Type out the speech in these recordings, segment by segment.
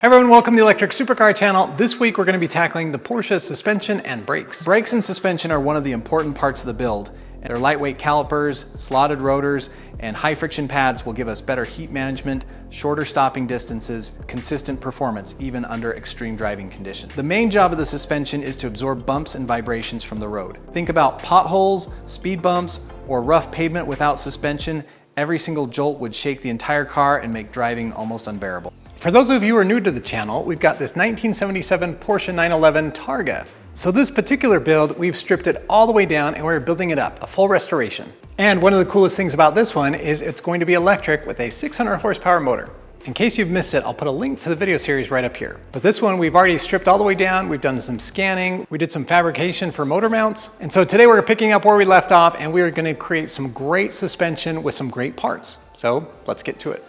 Hi everyone, welcome to the Electric SuperCar channel. This week we're going to be tackling the Porsche suspension and brakes. Brakes and suspension are one of the important parts of the build. Their lightweight calipers, slotted rotors, and high friction pads will give us better heat management, shorter stopping distances, consistent performance, even under extreme driving conditions. The main job of the suspension is to absorb bumps and vibrations from the road. Think about potholes, speed bumps, or rough pavement without suspension. Every single jolt would shake the entire car and make driving almost unbearable. For those of you who are new to the channel, we've got this 1977 Porsche 911 Targa. So this particular build, we've stripped it all the way down and we're building it up, a full restoration. And one of the coolest things about this one is it's going to be electric with a 600 horsepower motor. In case you've missed it, I'll put a link to the video series right up here. But this one, we've already stripped all the way down. We've done some scanning. We did some fabrication for motor mounts. And so today we're picking up where we left off and we're gonna create some great suspension with some great parts. So let's get to it.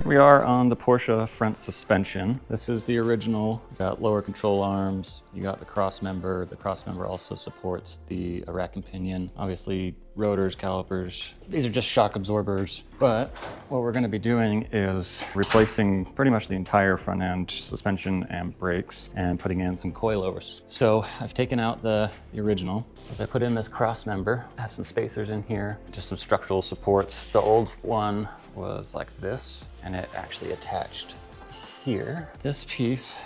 We are on the Porsche front suspension. This is the original. You got lower control arms, you got the cross member. The cross member also supports the rack and pinion. Obviously, rotors, calipers. These are just shock absorbers. But what we're gonna be doing is replacing pretty much the entire front end suspension and brakes and putting in some coilovers. So I've taken out the original. As I put in this cross member, I have some spacers in here, just some structural supports. The old one was like this, and it actually attached here. This piece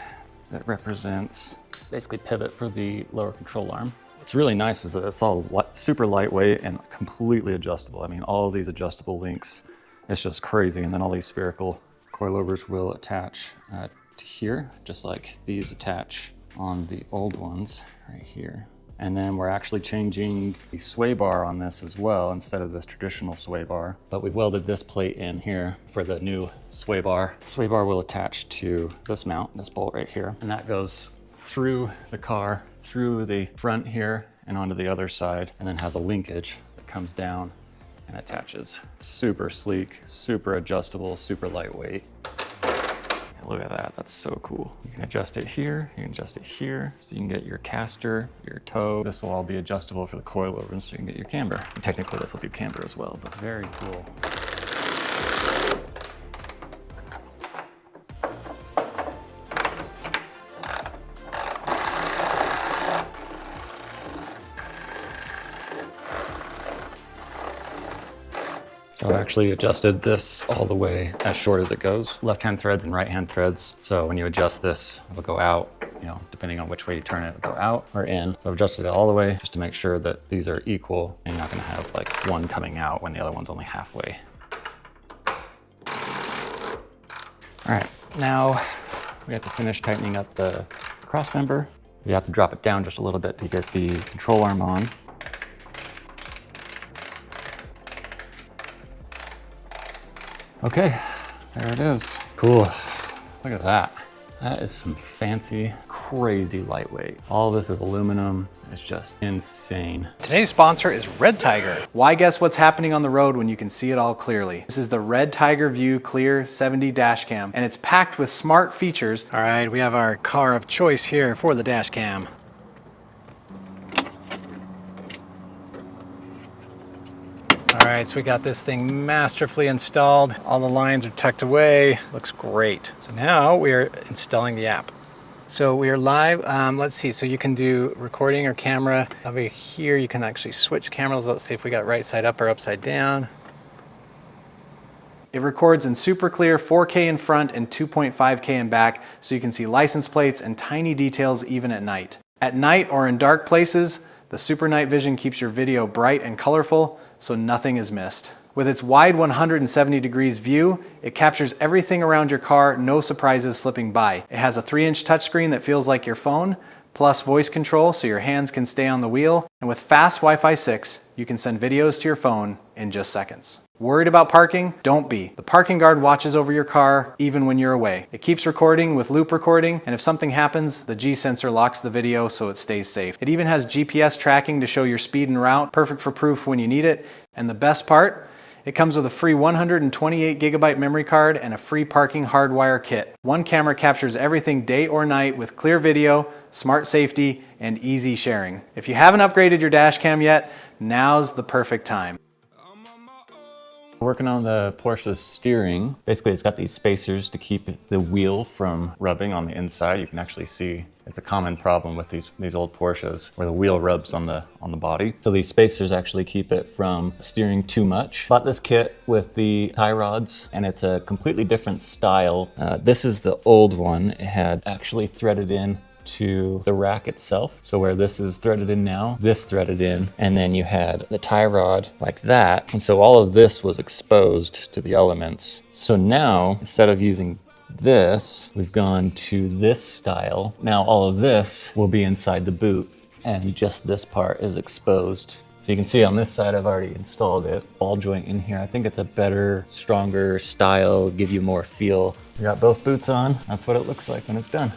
that represents basically pivot for the lower control arm. What's really nice is that it's all super lightweight and completely adjustable. I mean, all of these adjustable links, it's just crazy. And then all these spherical coilovers will attach to here, just like these attach on the old ones right here. And then we're actually changing the Swaybar on this as well instead of this traditional Swaybar. But we've welded this plate in here for the new Swaybar. Swaybar will attach to this mount, this bolt right here. And that goes through the car, through the front here and onto the other side, and then has a linkage that comes down and attaches. Super sleek, super adjustable, super lightweight. Look at that, that's so cool. You can adjust it here, you can adjust it here, so you can get your caster, your toe. This will all be adjustable for the coilovers, so you can get your camber. And technically this will do camber as well, but very cool. So I've actually adjusted this all the way as short as it goes. Left-hand threads and right-hand threads. So when you adjust this, it'll go out, you know, depending on which way you turn it, it'll go out or in. So I've adjusted it all the way just to make sure that these are equal and you're not gonna have like one coming out when the other one's only halfway. All right, now we have to finish tightening up the cross member. You have to drop it down just a little bit to get the control arm on. Okay, there it is. Cool, look at that. That is some fancy, crazy lightweight. All this is aluminum. It's just insane. Today's sponsor is Redtiger. Why guess what's happening on the road when you can see it all clearly? This is the Redtiger View Clear 70 dash cam, and it's packed with smart features. All right, we have our car of choice here for the dash cam. All right, so we got this thing masterfully installed. All the lines are tucked away. Looks great. So now we are installing the app. So we are live. Let's see, so you can do recording or camera. Over here, you can actually switch cameras. Let's see if we got right side up or upside down. It records in super clear 4K in front and 2.5K in back, so you can see license plates and tiny details even at night. At night or in dark places, the Super Night Vision keeps your video bright and colorful, so nothing is missed. With its wide 170 degrees view, it captures everything around your car, no surprises slipping by. It has a 3-inch touchscreen that feels like your phone, plus voice control so your hands can stay on the wheel. And with fast Wi-Fi 6, you can send videos to your phone in just seconds. Worried about parking? Don't be. The parking guard watches over your car even when you're away. It keeps recording with loop recording, and if something happens, the G sensor locks the video so it stays safe. It even has GPS tracking to show your speed and route, perfect for proof when you need it. And the best part? It comes with a free 128 gigabyte memory card and a free parking hardwire kit. One camera captures everything day or night with clear video, smart safety, and easy sharing. If you haven't upgraded your dash cam yet, now's the perfect time. We're working on the Porsche Steering. Basically, it's got these spacers to keep the wheel from rubbing on the inside. You can actually see it's a common problem with these old Porsches where the wheel rubs on the body. So these spacers actually keep it from steering too much. Bought this kit with the tie rods, and it's a completely different style. This is the old one. It had actually threaded in to the rack itself. So where this is threaded in now, this threaded in, and then you had the tie rod like that. And so all of this was exposed to the elements. So now, instead of using this, we've gone to this style. Now all of this will be inside the boot, and just this part is exposed. So you can see on this side, I've already installed it. Ball joint in here. I think it's a better, stronger style, give you more feel. We got both boots on. That's what it looks like when it's done.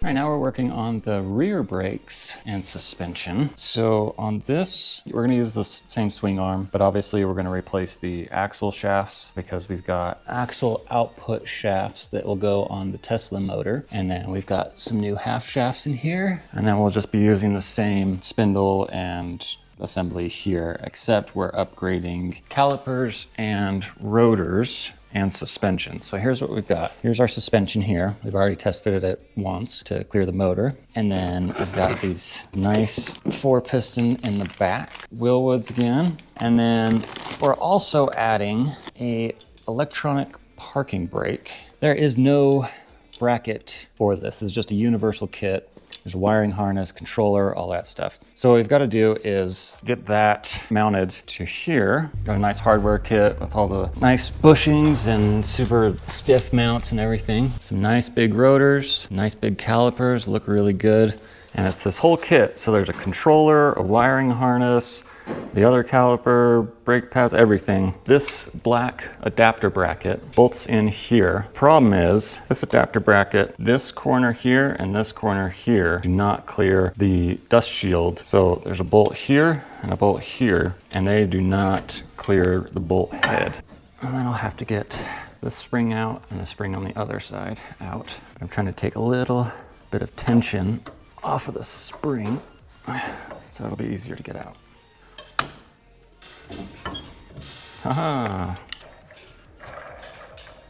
Right now we're working on the rear brakes and suspension. So on this, we're gonna use the same swing arm, but obviously we're gonna replace the axle shafts because we've got axle output shafts that will go on the Tesla motor. And then we've got some new half shafts in here. And then we'll just be using the same spindle and assembly here, except we're upgrading calipers and rotors and suspension. So here's what we've got. Here's our suspension here. We've already test fitted it once to clear the motor. And then I've got these nice 4-piston in the back, wheel woods again. And then we're also adding a electronic parking brake. There is no bracket for this. This is just a universal kit. There's a wiring harness, controller, all that stuff. So what we've got to do is get that mounted to here. Got a nice hardware kit with all the nice bushings and super stiff mounts and everything. Some nice big rotors, nice big calipers, look really good. And it's this whole kit. So there's a controller, a wiring harness, the other caliper, brake pads, everything. This black adapter bracket bolts in here. Problem is, this adapter bracket, this corner here and this corner here do not clear the dust shield. So there's a bolt here and a bolt here, and they do not clear the bolt head. And then I'll have to get this spring out and the spring on the other side out. I'm trying to take a little bit of tension off of the spring, so it'll be easier to get out. Haha.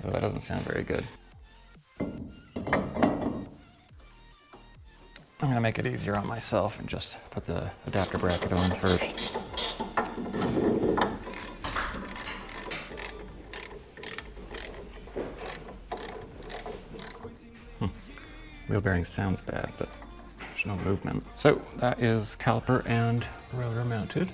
Oh, that doesn't sound very good. I'm gonna make it easier on myself and just put the adapter bracket on first. Wheel bearing sounds bad, but there's no movement. So that is caliper and rotor mounted.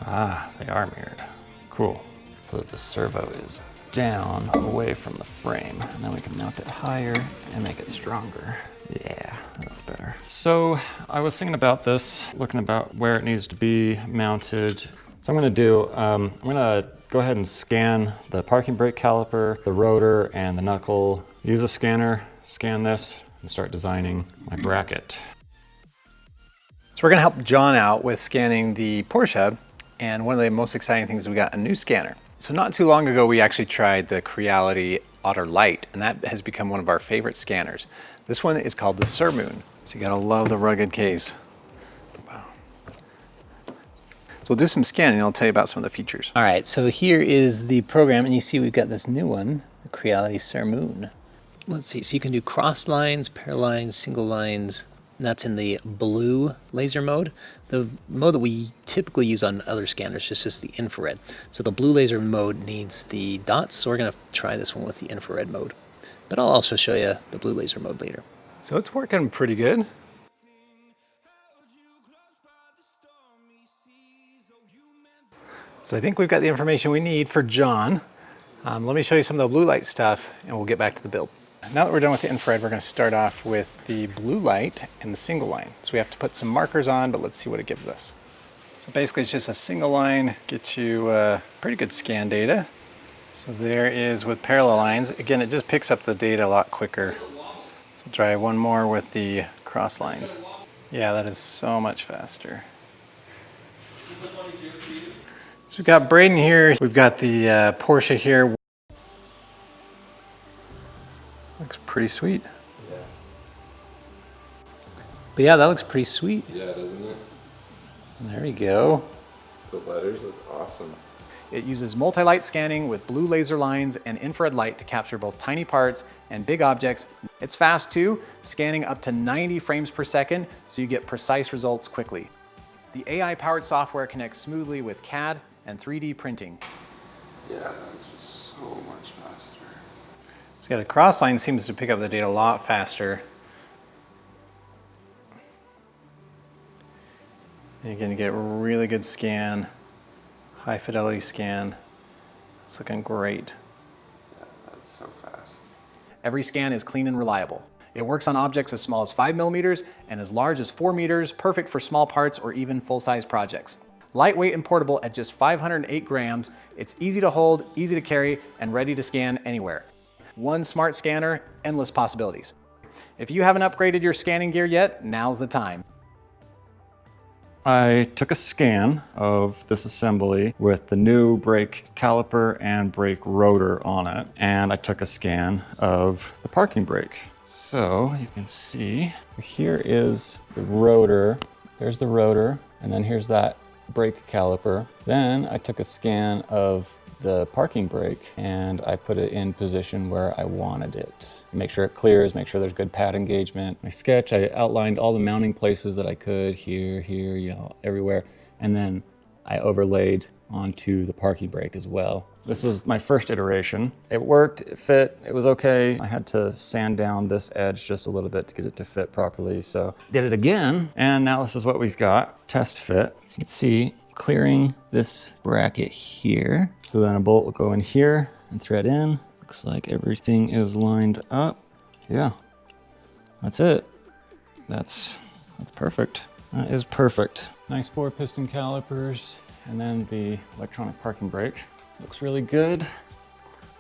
Ah, they are mirrored. Cool. So that the servo is down away from the frame, and then we can mount it higher and make it stronger. Yeah, that's better. So I was thinking about this, looking about where it needs to be mounted. So I'm gonna do, I'm gonna go ahead and scan the parking brake caliper, the rotor, and the knuckle. Use a scanner, scan this, and start designing my bracket. So we're gonna help John out with scanning the Porsche, and one of the most exciting things, we got a new scanner. So not too long ago, we actually tried the Creality Otter Lite, and that has become one of our favorite scanners. This one is called the Surmoon. So you gotta love the rugged case. Wow. So we'll do some scanning, and I'll tell you about some of the features. All right, so here is the program, and you see we've got this new one, the Creality Surmoon. Let's see, so you can do cross lines, pair lines, single lines. And that's in the blue laser mode. The mode that we typically use on other scanners is just the infrared. So the blue laser mode needs the dots, so we're gonna try this one with the infrared mode. But I'll also show you the blue laser mode later. So it's working pretty good. So I think we've got the information we need for John. Let me show you some of the blue light stuff, and we'll get back to the build. Now that we're done with the infrared, we're going to start off with the blue light and the single line. So we have to put some markers on, but let's see what it gives us. So basically it's just a single line, gets you pretty good scan data. So there is with parallel lines. Again, it just picks up the data a lot quicker. So try one more with the cross lines. Yeah, that is so much faster. So we've got Braden here. We've got the Porsche here. Looks pretty sweet. Yeah. But yeah, that looks pretty sweet. Yeah, doesn't it? There we go. The letters look awesome. It uses multi-light scanning with blue laser lines and infrared light to capture both tiny parts and big objects. It's fast too, scanning up to 90 frames per second, so you get precise results quickly. The AI-powered software connects smoothly with CAD and 3D printing. Yeah, it's just so much faster. So yeah, the crossline seems to pick up the data a lot faster. And again, you get a really good scan, high fidelity scan. It's looking great. Yeah, that's so fast. Every scan is clean and reliable. It works on objects as small as 5 millimeters and as large as 4 meters, perfect for small parts or even full-size projects. Lightweight and portable at just 508 grams, it's easy to hold, easy to carry, and ready to scan anywhere. One smart scanner, endless possibilities. If you haven't upgraded your scanning gear yet, now's the time. I took a scan of this assembly with the new brake caliper and brake rotor on it, and I took a scan of the parking brake. So you can see here is the rotor, there's the rotor, and then here's that brake caliper. Then I took a scan of the parking brake and I put it in position where I wanted it. Make sure it clears, make sure there's good pad engagement. My sketch, I outlined all the mounting places that I could, here, you know, everywhere. And then I overlaid onto the parking brake as well. This was my first iteration. It worked, it fit, it was okay. I had to sand down this edge just a little bit to get it to fit properly. So did it again, and now this is what we've got. Test fit. So you can see clearing this bracket here. So then a bolt will go in here and thread in. Looks like everything is lined up. Yeah, that's it. That's perfect. That is perfect. Nice 4-piston calipers. And then the electronic parking brake. Looks really good.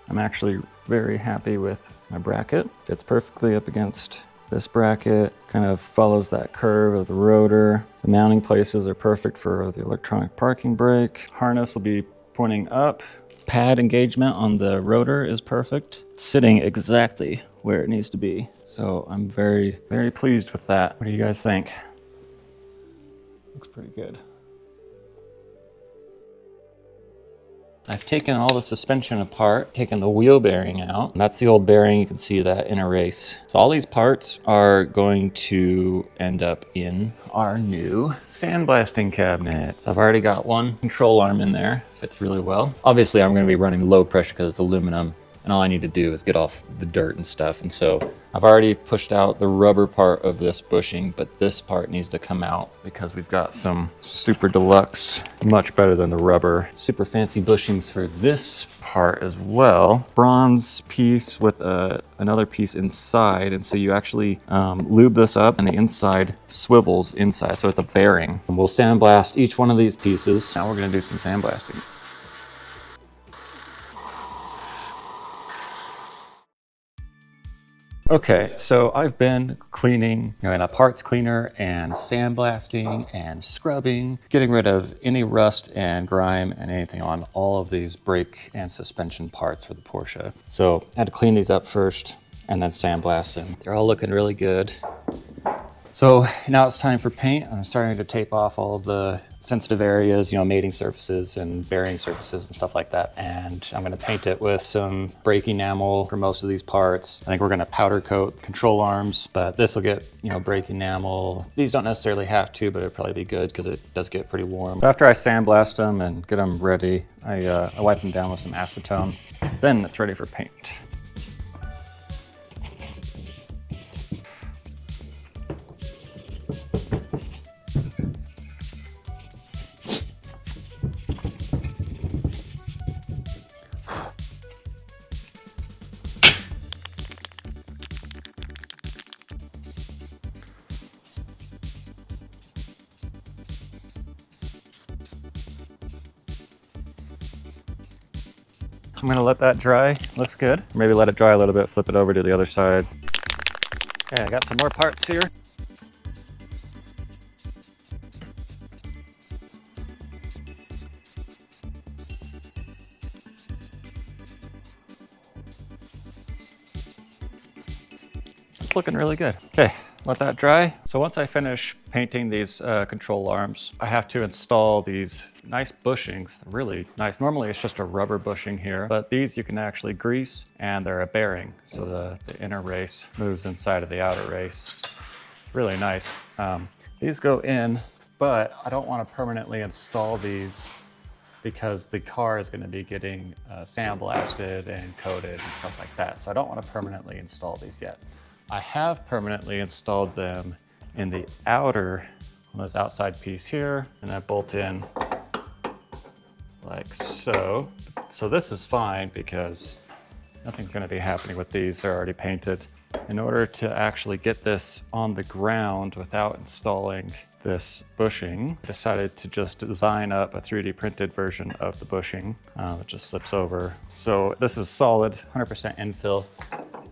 I'm actually very happy with my bracket. Fits perfectly up against this bracket, kind of follows that curve of the rotor. The mounting places are perfect for the electronic parking brake. Harness will be pointing up. Pad engagement on the rotor is perfect. It's sitting exactly where it needs to be. So I'm very, very pleased with that. What do you guys think? Looks pretty good. I've taken all the suspension apart, taken the wheel bearing out. That's the old bearing, you can see that in a race. So all these parts are going to end up in our new sandblasting cabinet. So I've already got one control arm in there, fits really well. Obviously I'm gonna be running low pressure because it's aluminum, and all I need to do is get off the dirt and stuff. And so I've already pushed out the rubber part of this bushing, but this part needs to come out because we've got some super deluxe, much better than the rubber, super fancy bushings for this part as well. Bronze piece with another piece inside. And so you actually lube this up and the inside swivels inside. So it's a bearing. And we'll sandblast each one of these pieces. Now we're gonna do some sandblasting. Okay, so I've been cleaning, in a parts cleaner and sandblasting and scrubbing, getting rid of any rust and grime and anything on all of these brake and suspension parts for the Porsche. So I had to clean these up first and then sandblast them. They're all looking really good. So now it's time for paint. I'm starting to tape off all of the sensitive areas, mating surfaces and bearing surfaces and stuff like that. And I'm gonna paint it with some brake enamel for most of these parts. I think we're gonna powder coat control arms, but this will get, brake enamel. These don't necessarily have to, but it'd probably be good because it does get pretty warm. After I sandblast them and get them ready, I wipe them down with some acetone. Then it's ready for paint. I'm gonna let that dry. Looks good. Maybe let it dry a little bit, flip it over to the other side. Okay, I got some more parts here. It's looking really good. Okay, let that dry. So once I finish painting these control arms, I have to install these nice bushings, really nice. Normally it's just a rubber bushing here, but these you can actually grease, and they're a bearing. So the inner race moves inside of the outer race. Really nice. These go in, but I don't want to permanently install these because the car is going to be getting sandblasted and coated and stuff like that. So I don't want to permanently install these yet. I have permanently installed them in the outer, on this outside piece here, and I bolt in like so. So this is fine because nothing's going to be happening with these. They're already painted. In order to actually get this on the ground without installing this bushing, I decided to just design up a 3D printed version of the bushing. It just slips over. So this is solid, 100% infill.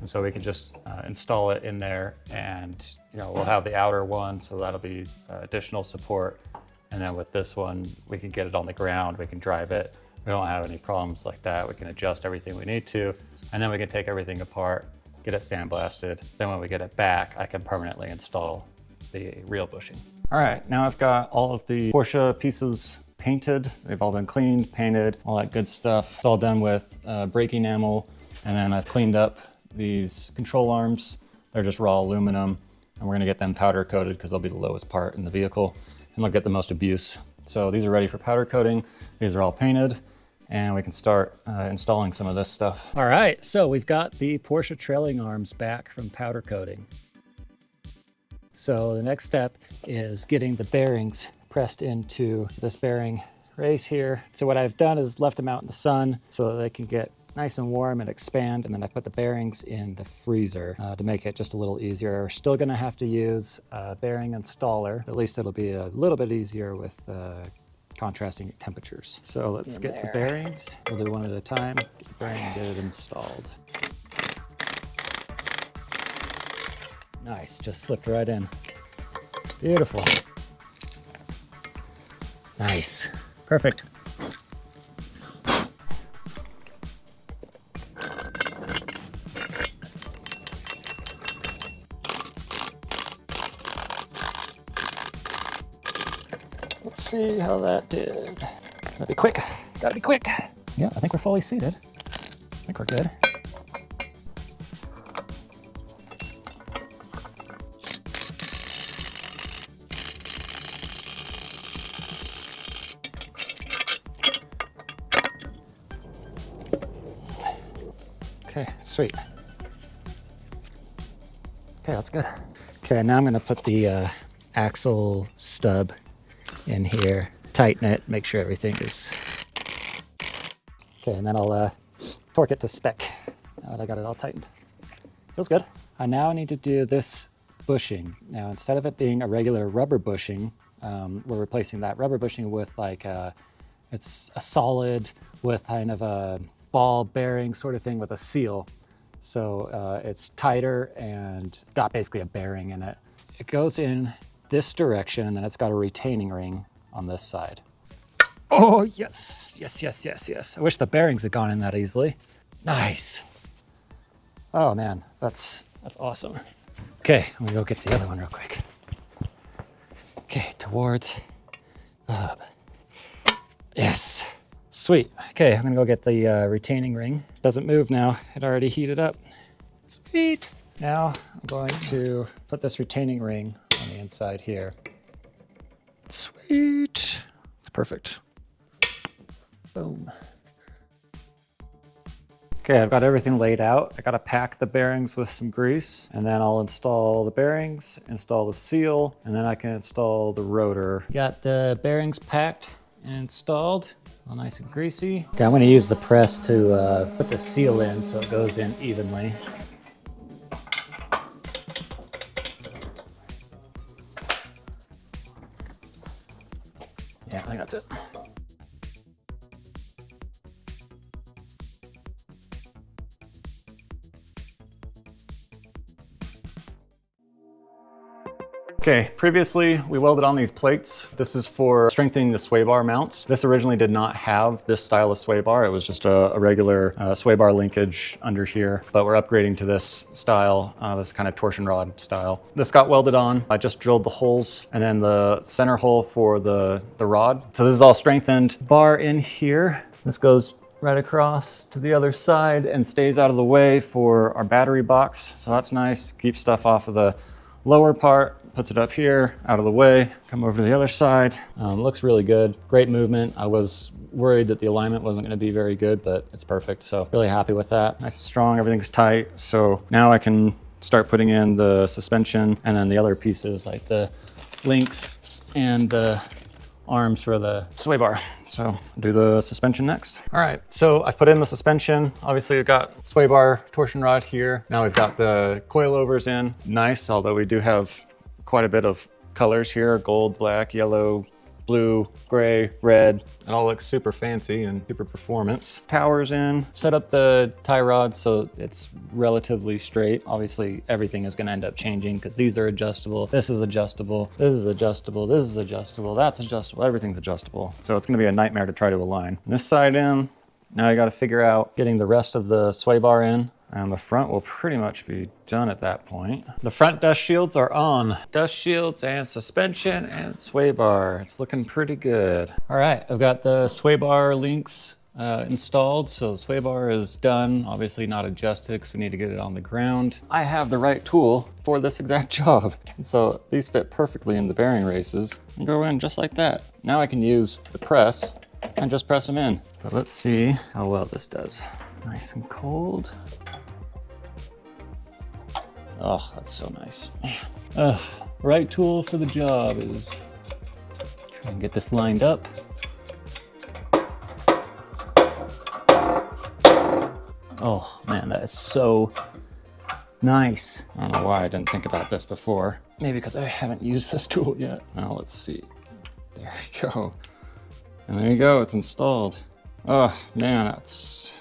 And so we can just install it in there, and we'll have the outer one, so that'll be additional support. And then with this one, we can get it on the ground, we can drive it. We don't have any problems like that. We can adjust everything we need to, and then we can take everything apart, get it sandblasted. Then when we get it back, I can permanently install the real bushing. All right, now I've got all of the Porsche pieces painted. They've all been cleaned, painted, all that good stuff. It's all done with brake enamel, and then I've cleaned up these control arms. They're just raw aluminum, and we're gonna get them powder coated because they'll be the lowest part in the vehicle and they'll get the most abuse. So these are ready for powder coating. These are all painted, and we can start installing some of this stuff. All right, so we've got the Porsche trailing arms back from powder coating. So the next step is getting the bearings pressed into this bearing race here. So what I've done is left them out in the sun so that they can get nice and warm and expand, and then I put the bearings in the freezer to make it just a little easier. We're still gonna have to use a bearing installer. At least it'll be a little bit easier with contrasting temperatures. So let's get the bearings. We'll do one at a time. Get the bearing and get it installed. Nice, just slipped right in. Beautiful. Nice, perfect. Let's see how that did. Gotta be quick, gotta be quick. Yeah, I think we're fully seated. I think we're good. Okay, sweet. Okay, that's good. Okay, now I'm gonna put the axle stub in here, tighten it, make sure everything is okay, and then I'll torque it to spec now that I got it all tightened. Feels good. I now need to do this bushing. Now, instead of it being a regular rubber bushing, we're replacing that rubber bushing with like it's a solid with kind of a ball bearing sort of thing with a seal. So it's tighter and got basically a bearing in it. It goes in this direction, and then it's got a retaining ring on this side. Oh, yes, yes, yes, yes, yes. I wish the bearings had gone in that easily. Nice. Oh man, that's awesome. Okay, I'm gonna go get the other one real quick. Okay, towards the hub. Yes, sweet. Okay, I'm gonna go get the retaining ring. Doesn't move now, it already heated up. Sweet. Now I'm going to put this retaining ring on the inside here. Sweet. It's perfect. Boom. Okay, I've got everything laid out. I gotta pack the bearings with some grease, and then I'll install the bearings, install the seal, and then I can install the rotor. Got the bearings packed and installed, all nice and greasy. Okay, I'm gonna use the press to put the seal in so it goes in evenly. Yeah, I think that's it. Okay, previously we welded on these plates. This is for strengthening the Swaybar mounts. This originally did not have this style of Swaybar. It was just a regular Swaybar linkage under here, but we're upgrading to this style, this kind of torsion rod style. This got welded on. I just drilled the holes and then the center hole for the rod. So this is all strengthened. Bar in here. This goes right across to the other side and stays out of the way for our battery box. So that's nice. Keeps stuff off of the lower part. Puts it up here, out of the way, come over to the other side. Looks really good. Great movement. I was worried that the alignment wasn't gonna be very good, but it's perfect. So really happy with that. Nice and strong, everything's tight. So now I can start putting in the suspension and then the other pieces like the links and the arms for the Swaybar. So I'll do the suspension next. All right, so I put in the suspension. Obviously we've got Swaybar torsion rod here. Now we've got the coilovers in. Nice, although we do have quite a bit of colors here: gold, black, yellow, blue, gray, red. It all looks super fancy and super performance. Towers in. Set up the tie rod so it's relatively straight. Obviously everything is going to end up changing because these are adjustable. This is adjustable. This is adjustable. This is adjustable. That's adjustable. Everything's adjustable. So it's going to be a nightmare to try to align. This side in. Now I got to figure out getting the rest of the sway bar in. And the front will pretty much be done at that point. The front dust shields are on. Dust shields and suspension and sway bar. It's looking pretty good. All right, I've got the sway bar links installed. So the sway bar is done, obviously not adjusted because we need to get it on the ground. I have the right tool for this exact job. And so these fit perfectly in the bearing races and go in just like that. Now I can use the press and just press them in. But let's see how well this does. Nice and cold. Oh, that's so nice. Right tool for the job is try and get this lined up. Oh man, that is so nice. I don't know why I didn't think about this before. Maybe because I haven't used this tool yet. Now let's see. There you go. And there you go, it's installed. Oh man, that's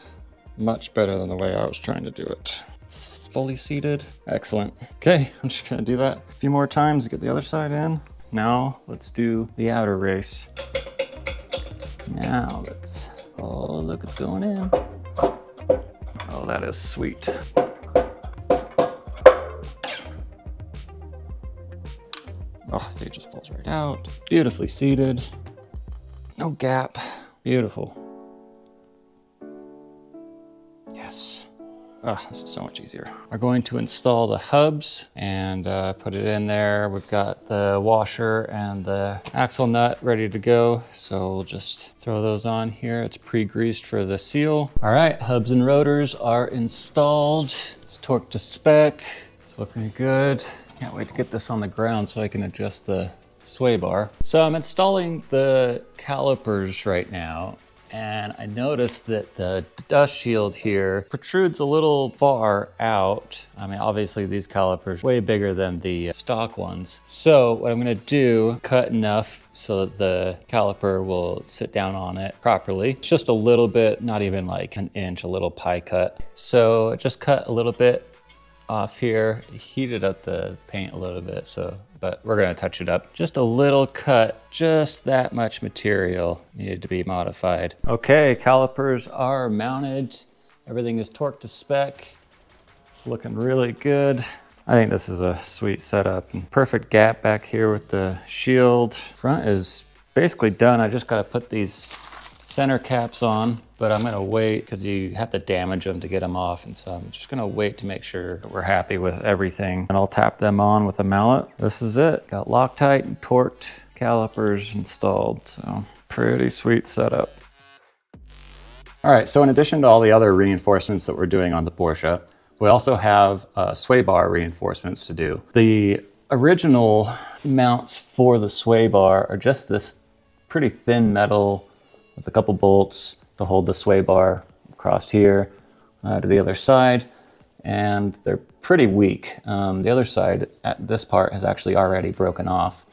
much better than the way I was trying to do it. It's fully seated. Excellent. Okay, I'm just gonna do that a few more times to get the other side in. Now let's do the outer race. Now let's, oh look, it's going in. Oh, that is sweet. Oh, see, it just falls right out. Beautifully seated. No gap. Beautiful. Yes. Oh, this is so much easier. We're going to install the hubs and put it in there. We've got the washer and the axle nut ready to go. So we'll just throw those on here. It's pre-greased for the seal. All right, hubs and rotors are installed. It's torqued to spec. It's looking good. Can't wait to get this on the ground so I can adjust the sway bar. So I'm installing the calipers right now. And I noticed that the dust shield here protrudes a little far out. I mean, obviously these calipers are way bigger than the stock ones. So what I'm gonna do, cut enough so that the caliper will sit down on it properly. It's just a little bit, not even like an inch, a little pie cut. So just cut a little bit off here, heated up the paint a little bit, but we're gonna touch it up. Just a little cut, just that much material needed to be modified. Okay, calipers are mounted. Everything is torqued to spec. It's looking really good. I think this is a sweet setup. And perfect gap back here with the shield. Front is basically done. I just gotta put these center caps on, but I'm gonna wait because you have to damage them to get them off. And so I'm just gonna wait to make sure that we're happy with everything. And I'll tap them on with a mallet. This is it. Got Loctite and torqued calipers installed. So pretty sweet setup. All right, so in addition to all the other reinforcements that we're doing on the Porsche, we also have sway bar reinforcements to do. The original mounts for the sway bar are just this pretty thin metal with a couple bolts to hold the sway bar across here to the other side, and they're pretty weak. The other side, at this part, has actually already broken off.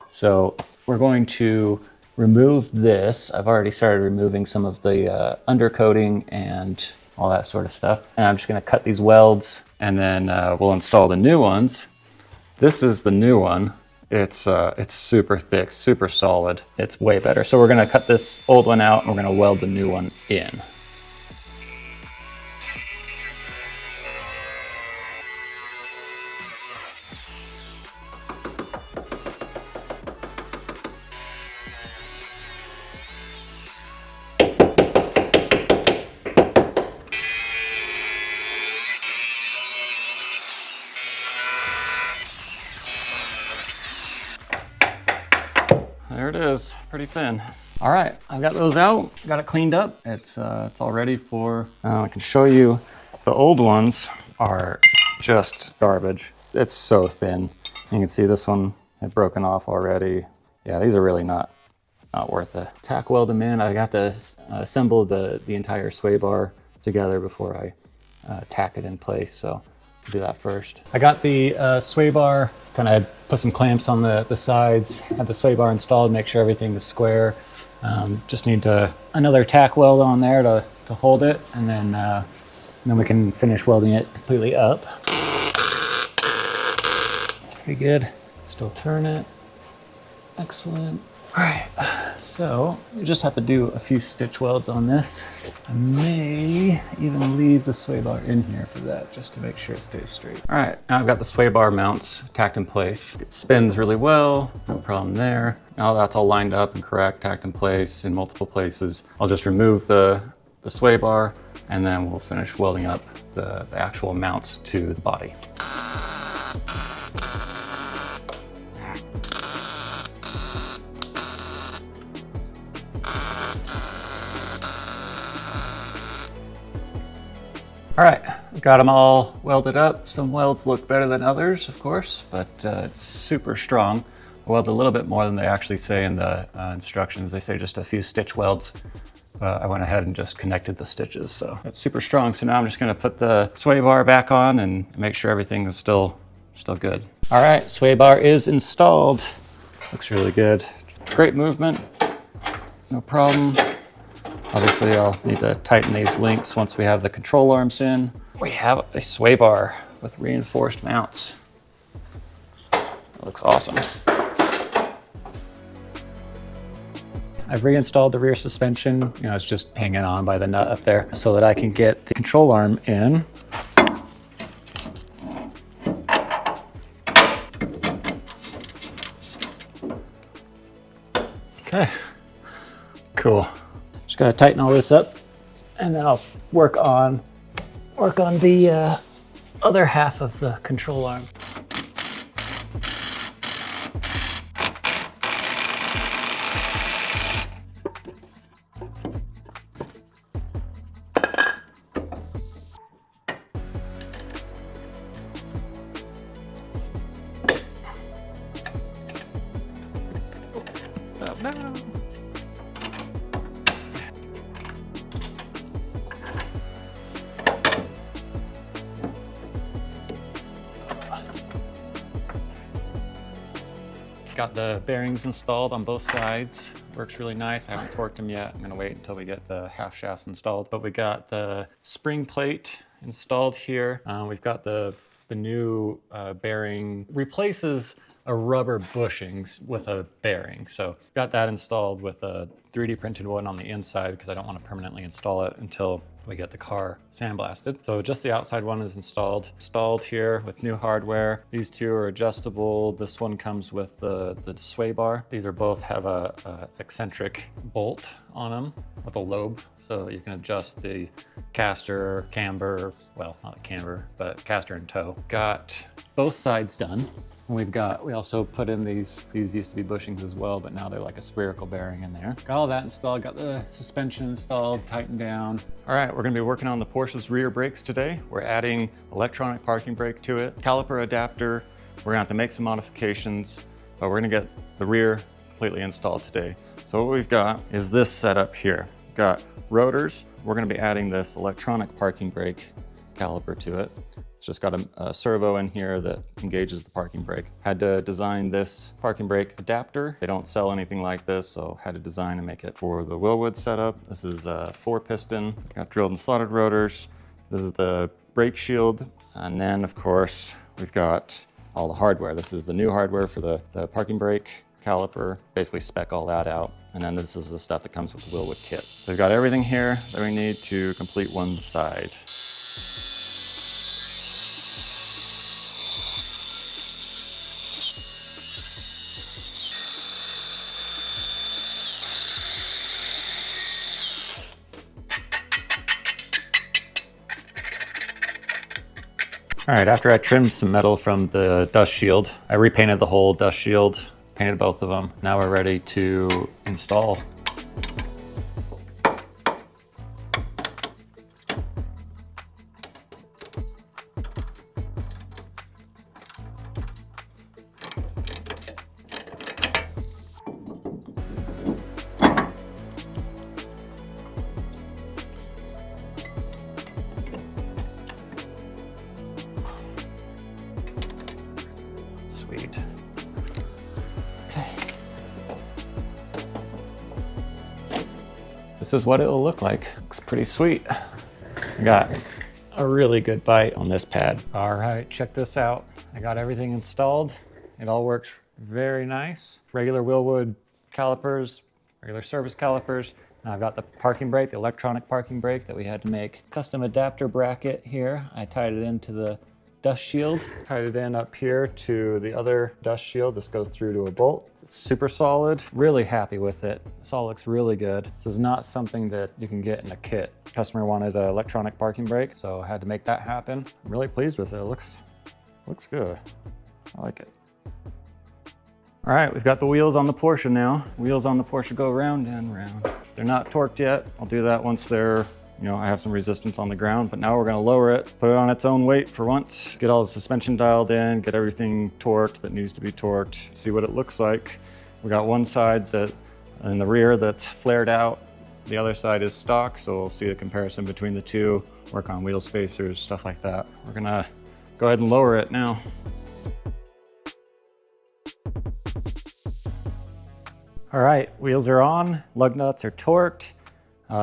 So we're going to remove this. I've already started removing some of the undercoating and all that sort of stuff. And I'm just gonna cut these welds and then we'll install the new ones. This is the new one. It's super thick, super solid. It's way better. So we're gonna cut this old one out and we're gonna weld the new one in. There it is, pretty thin. All right, I've got those out, got it cleaned up. It's all ready for, I can show you. The old ones are just garbage. It's so thin. You can see this one had broken off already. Yeah, these are really not worth it. Tack weld them in. I got to assemble the entire sway bar together before I tack it in place, so I'll do that first. I got the sway bar, kind of put some clamps on the sides, had the sway bar installed, make sure everything is square. Just need another tack weld on there to hold it, and then we can finish welding it completely up. It's pretty good. Still turn it. Excellent. All right, so you just have to do a few stitch welds on this. I may even leave the sway bar in here for that, just to make sure it stays straight. All right, now I've got the sway bar mounts tacked in place. It spins really well, no problem there. Now that's all lined up and correct, tacked in place in multiple places. I'll just remove the sway bar, and then we'll finish welding up the actual mounts to the body. All right, got them all welded up. Some welds look better than others, of course, but it's super strong. I weld a little bit more than they actually say in the instructions. They say just a few stitch welds. I went ahead and just connected the stitches, so it's super strong. So now I'm just gonna put the sway bar back on and make sure everything is still good. All right, sway bar is installed. Looks really good. Great movement, no problem. Obviously, I'll need to tighten these links once we have the control arms in. We have a sway bar with reinforced mounts. That looks awesome. I've reinstalled the rear suspension. You know, it's just hanging on by the nut up there so that I can get the control arm in. Okay, cool. Just gotta tighten all this up, and then I'll work on the other half of the control arm. Oh, no. Got the bearings installed on both sides. Works really nice. I haven't torqued them yet. I'm gonna wait until we get the half shafts installed. But we got the spring plate installed here. We've got the new bearing replaces a rubber bushings with a bearing. So got that installed with a 3D printed one on the inside because I don't want to permanently install it until we get the car sandblasted. So just the outside one is installed here with new hardware. These two are adjustable. This one comes with the sway bar. These are both have a eccentric bolt on them with a lobe. So you can adjust the caster, camber, well, not camber, but caster and toe. Got both sides done. We also put in these used to be bushings as well, but now they're like a spherical bearing in there. Got all that installed, got the suspension installed, tightened down. All right, we're gonna be working on the Porsche's rear brakes today. We're adding electronic parking brake to it, caliper adapter. We're gonna have to make some modifications, but we're gonna get the rear completely installed today. So what we've got is this setup here. We've got rotors. We're gonna be adding this electronic parking brake caliper to it. It's just got a servo in here that engages the parking brake. Had to design this parking brake adapter. They don't sell anything like this, so had to design and make it for the Willwood setup. This is a 4-piston, got drilled and slotted rotors. This is the brake shield. And then of course, we've got all the hardware. This is the new hardware for the parking brake, caliper, basically spec all that out. And then this is the stuff that comes with the Wilwood kit. So we've got everything here that we need to complete one side. All right, after I trimmed some metal from the dust shield, I repainted the whole dust shield, painted both of them. Now we're ready to install. Sweet. Okay. This is what it will look like. Looks pretty sweet. I got a really good bite on this pad. All right, check this out. I got everything installed. It all works very nice. Regular Wilwood calipers, regular service calipers. Now I've got the parking brake, the electronic parking brake that we had to make. Custom adapter bracket here. I tied it into the dust shield. Tied it in up here to the other dust shield. This goes through to a bolt. It's super solid. Really happy with it. This all looks really good. This is not something that you can get in a kit. Customer wanted an electronic parking brake, so I had to make that happen. I'm really pleased with it. It looks good. I like it. All right, we've got the wheels on the Porsche now. Wheels on the Porsche go round and round. They're not torqued yet. I'll do that once they're, I have some resistance on the ground, but now we're gonna lower it, put it on its own weight for once, get all the suspension dialed in, get everything torqued that needs to be torqued, see what it looks like. We got one side that in the rear that's flared out. The other side is stock, so we'll see the comparison between the two, work on wheel spacers, stuff like that. We're gonna go ahead and lower it now. All right, wheels are on, lug nuts are torqued.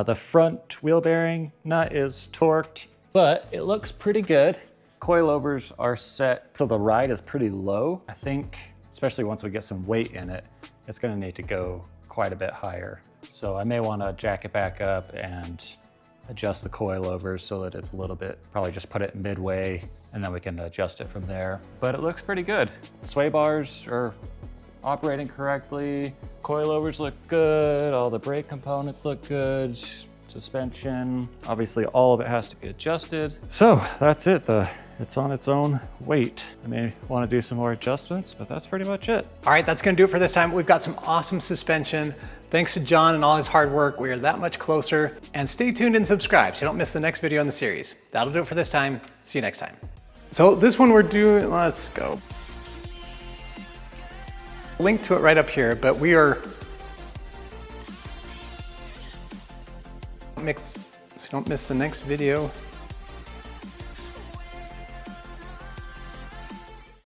The front wheel bearing nut is torqued, but it looks pretty good. Coilovers are set so the ride is pretty low. I think, especially once we get some weight in it, it's gonna need to go quite a bit higher. So I may wanna jack it back up and adjust the coilovers so that it's a little bit, probably just put it midway and then we can adjust it from there. But it looks pretty good. Swaybars are operating correctly. Coilovers look good. All the brake components look good. Suspension, obviously all of it has to be adjusted. So that's it. It's on its own weight. I may want to do some more adjustments, but that's pretty much it. All right, that's gonna do it for this time. We've got some awesome suspension. Thanks to John and all his hard work, we are that much closer. And stay tuned and subscribe so you don't miss the next video in the series. That'll do it for this time. See you next time. So this one we're doing, let's go. Link to it right up here, but we are so you don't miss the next video.